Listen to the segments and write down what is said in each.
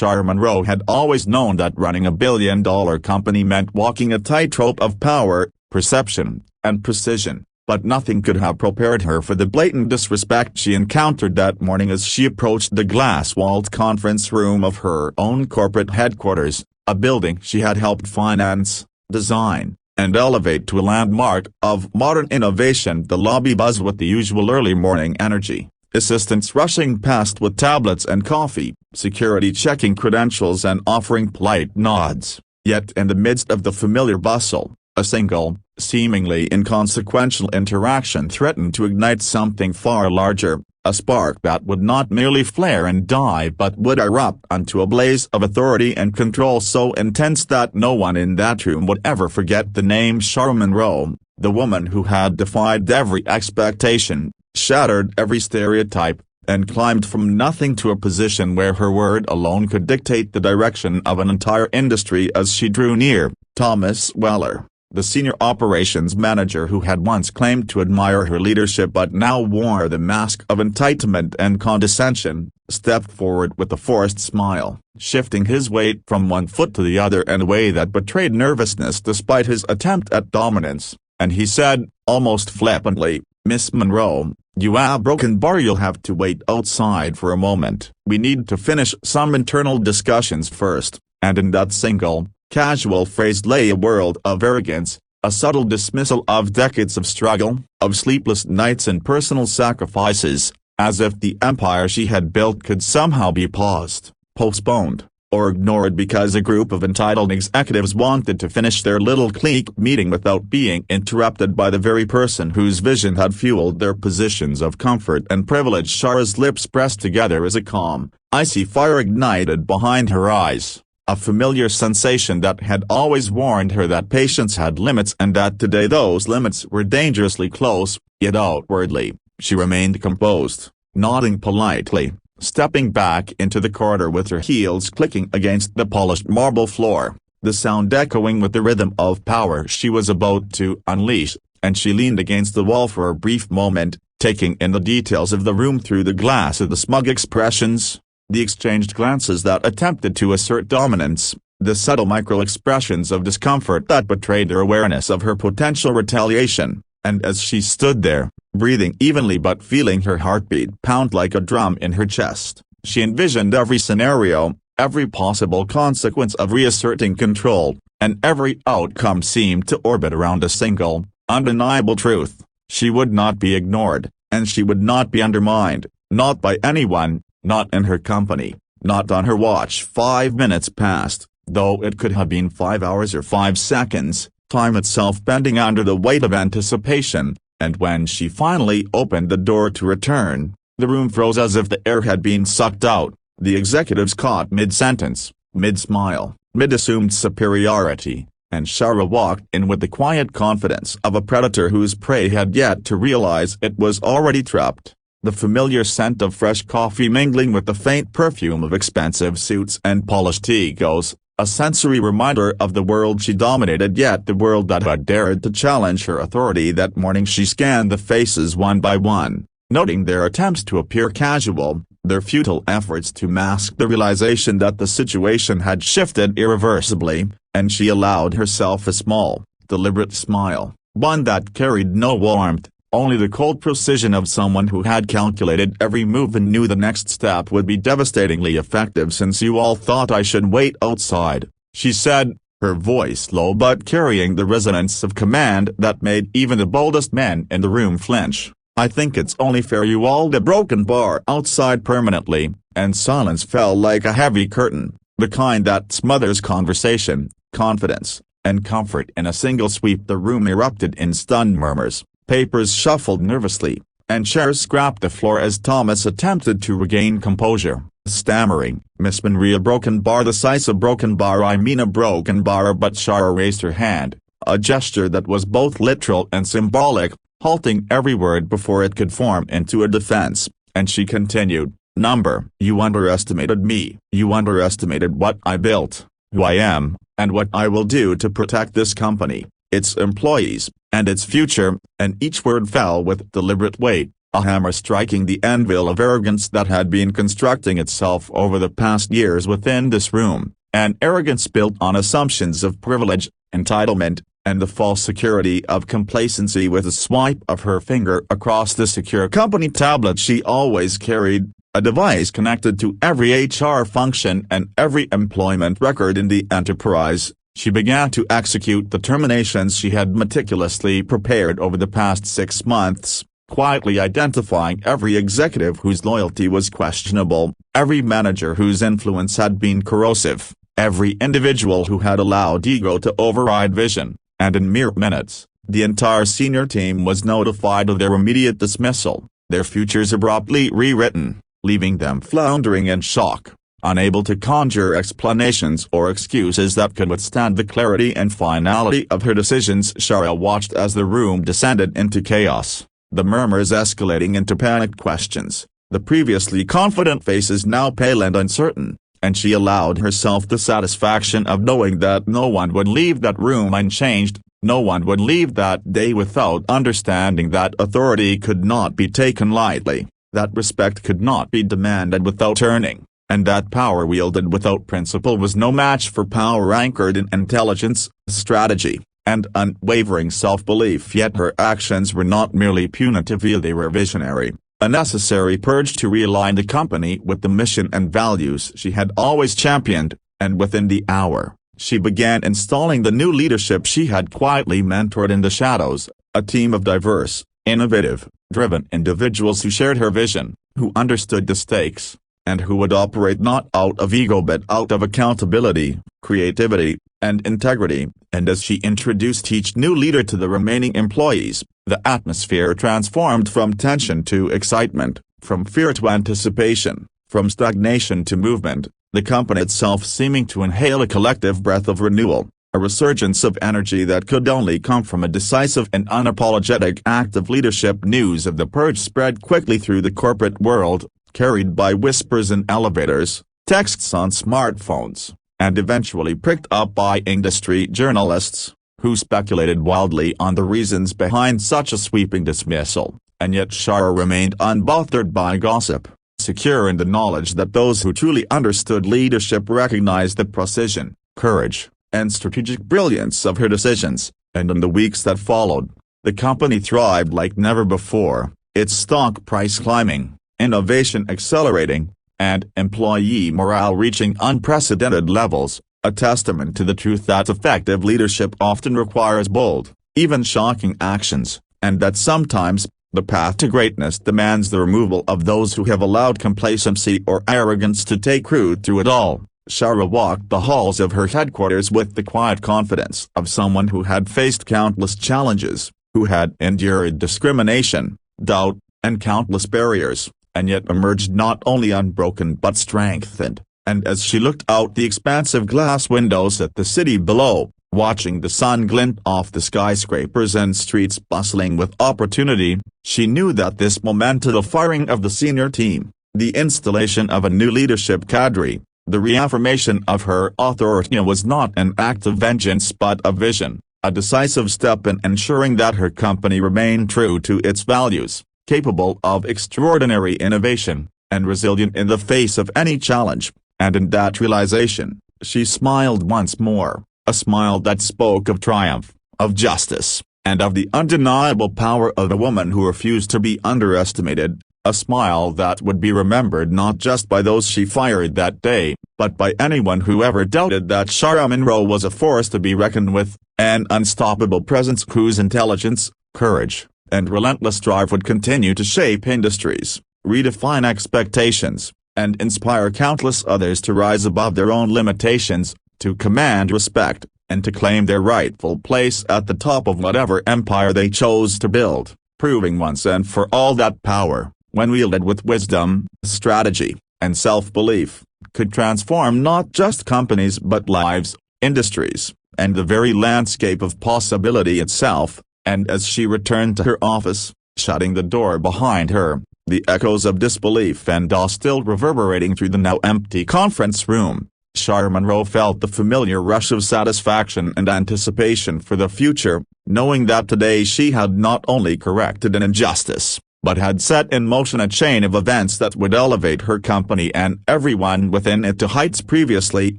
Shara Monroe had always known that running a billion-dollar company meant walking a tightrope of power, perception, and precision, but nothing could have prepared her for the blatant disrespect she encountered that morning as she approached the glass-walled conference room of her own corporate headquarters, a building she had helped finance, design, and elevate to a landmark of modern innovation. The lobby buzzed with the usual early morning energy, assistants rushing past with tablets and coffee, security checking credentials and offering polite nods. Yet in the midst of the familiar bustle, a single, seemingly inconsequential interaction threatened to ignite something far larger, a spark that would not merely flare and die but would erupt into a blaze of authority and control so intense that no one in that room would ever forget the name Shara Monroe, the woman who had defied every expectation, shattered every stereotype, and climbed from nothing to a position where her word alone could dictate the direction of an entire industry. As she drew near, Thomas Weller, the senior operations manager who had once claimed to admire her leadership but now wore the mask of entitlement and condescension, stepped forward with a forced smile, shifting his weight from one foot to the other in a way that betrayed nervousness despite his attempt at dominance, and he said, almost flippantly, "Miss Monroe, you have broken bar. You'll have to wait outside for a moment. We need to finish some internal discussions first." And in that single, casual phrase lay a world of arrogance, a subtle dismissal of decades of struggle, of sleepless nights and personal sacrifices, as if the empire she had built could somehow be paused, postponed, or ignored because a group of entitled executives wanted to finish their little clique meeting without being interrupted by the very person whose vision had fueled their positions of comfort and privilege. Shara's lips pressed together as a calm, icy fire ignited behind her eyes. A familiar sensation that had always warned her that patience had limits and that today those limits were dangerously close, yet outwardly, she remained composed, nodding politely, stepping back into the corridor with her heels clicking against the polished marble floor, the sound echoing with the rhythm of power she was about to unleash, and she leaned against the wall for a brief moment, taking in the details of the room through the glass of the smug expressions, the exchanged glances that attempted to assert dominance, the subtle micro-expressions of discomfort that betrayed their awareness of her potential retaliation, and as she stood there, breathing evenly but feeling her heartbeat pound like a drum in her chest, she envisioned every scenario, every possible consequence of reasserting control, and every outcome seemed to orbit around a single, undeniable truth: she would not be ignored, and she would not be undermined, not by anyone. Not in her company, not on her watch. 5 minutes passed, though it could have been 5 hours or 5 seconds, time itself bending under the weight of anticipation, and when she finally opened the door to return, the room froze as if the air had been sucked out, the executives caught mid-sentence, mid-smile, mid-assumed superiority, and Shara walked in with the quiet confidence of a predator whose prey had yet to realize it was already trapped. The familiar scent of fresh coffee mingling with the faint perfume of expensive suits and polished egos, a sensory reminder of the world she dominated yet the world that had dared to challenge her authority. That morning she scanned the faces one by one, noting their attempts to appear casual, their futile efforts to mask the realization that the situation had shifted irreversibly, and she allowed herself a small, deliberate smile, one that carried no warmth, only the cold precision of someone who had calculated every move and knew the next step would be devastatingly effective. "Since you all thought I should wait outside," she said, her voice low but carrying the resonance of command that made even the boldest men in the room flinch, "I think it's only fair you all." The broken bar outside permanently, and silence fell like a heavy curtain, the kind that smothers conversation, confidence, and comfort in a single sweep. The room erupted in stunned murmurs. Papers shuffled nervously, and chairs scraped the floor as Thomas attempted to regain composure, stammering, "Miss Monroe, a broken bar." "The size of broken bar? I mean a broken bar." But Shara raised her hand, a gesture that was both literal and symbolic, halting every word before it could form into a defense, and she continued, "Number, you underestimated me. You underestimated what I built, who I am, and what I will do to protect this company, its employees, and its future," and each word fell with deliberate weight, a hammer striking the anvil of arrogance that had been constructing itself over the past years within this room, an arrogance built on assumptions of privilege, entitlement, and the false security of complacency. With a swipe of her finger across the secure company tablet she always carried, a device connected to every HR function and every employment record in the enterprise, she began to execute the terminations she had meticulously prepared over the past 6 months, quietly identifying every executive whose loyalty was questionable, every manager whose influence had been corrosive, every individual who had allowed ego to override vision, and in mere minutes, the entire senior team was notified of their immediate dismissal, their futures abruptly rewritten, leaving them floundering in shock, unable to conjure explanations or excuses that could withstand the clarity and finality of her decisions. Shara watched as the room descended into chaos, the murmurs escalating into panicked questions, the previously confident faces now pale and uncertain, and she allowed herself the satisfaction of knowing that no one would leave that room unchanged, no one would leave that day without understanding that authority could not be taken lightly, that respect could not be demanded without turning, and that power wielded without principle was no match for power anchored in intelligence, strategy, and unwavering self-belief. Yet her actions were not merely punitive, they were visionary, a necessary purge to realign the company with the mission and values she had always championed, and within the hour, she began installing the new leadership she had quietly mentored in the shadows, a team of diverse, innovative, driven individuals who shared her vision, who understood the stakes, and who would operate not out of ego but out of accountability, creativity, and integrity. And as she introduced each new leader to the remaining employees, the atmosphere transformed from tension to excitement, from fear to anticipation, from stagnation to movement, the company itself seeming to inhale a collective breath of renewal, a resurgence of energy that could only come from a decisive and unapologetic act of leadership. News of the purge spread quickly through the corporate world, carried by whispers in elevators, texts on smartphones, and eventually picked up by industry journalists, who speculated wildly on the reasons behind such a sweeping dismissal, and yet Shara remained unbothered by gossip, secure in the knowledge that those who truly understood leadership recognized the precision, courage, and strategic brilliance of her decisions, and in the weeks that followed, the company thrived like never before, its stock price climbing, innovation accelerating, and employee morale reaching unprecedented levels, a testament to the truth that effective leadership often requires bold, even shocking actions, and that sometimes, the path to greatness demands the removal of those who have allowed complacency or arrogance to take root through it all. Shara walked the halls of her headquarters with the quiet confidence of someone who had faced countless challenges, who had endured discrimination, doubt, and countless barriers, and yet emerged not only unbroken but strengthened. And as she looked out the expansive glass windows at the city below, watching the sun glint off the skyscrapers and streets bustling with opportunity, she knew that this momentum, the firing of the senior team, the installation of a new leadership cadre, the reaffirmation of her authority was not an act of vengeance but a vision, a decisive step in ensuring that her company remained true to its values, capable of extraordinary innovation, and resilient in the face of any challenge. And in that realization, she smiled once more, a smile that spoke of triumph, of justice, and of the undeniable power of a woman who refused to be underestimated, a smile that would be remembered not just by those she fired that day, but by anyone who ever doubted that Shara Monroe was a force to be reckoned with, an unstoppable presence whose intelligence, courage, and relentless drive would continue to shape industries, redefine expectations, and inspire countless others to rise above their own limitations, to command respect, and to claim their rightful place at the top of whatever empire they chose to build, proving once and for all that power, when wielded with wisdom, strategy, and self-belief, could transform not just companies but lives, industries, and the very landscape of possibility itself. And as she returned to her office, shutting the door behind her, the echoes of disbelief and awe still reverberating through the now empty conference room, Shara Monroe felt the familiar rush of satisfaction and anticipation for the future, knowing that today she had not only corrected an injustice, but had set in motion a chain of events that would elevate her company and everyone within it to heights previously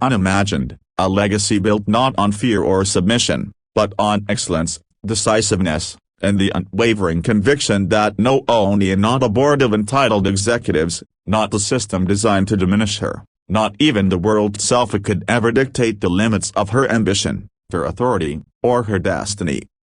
unimagined, a legacy built not on fear or submission, but on excellence, decisiveness, and the unwavering conviction that no only not a board of entitled executives, not the system designed to diminish her, not even the world itself could ever dictate the limits of her ambition, her authority, or her destiny.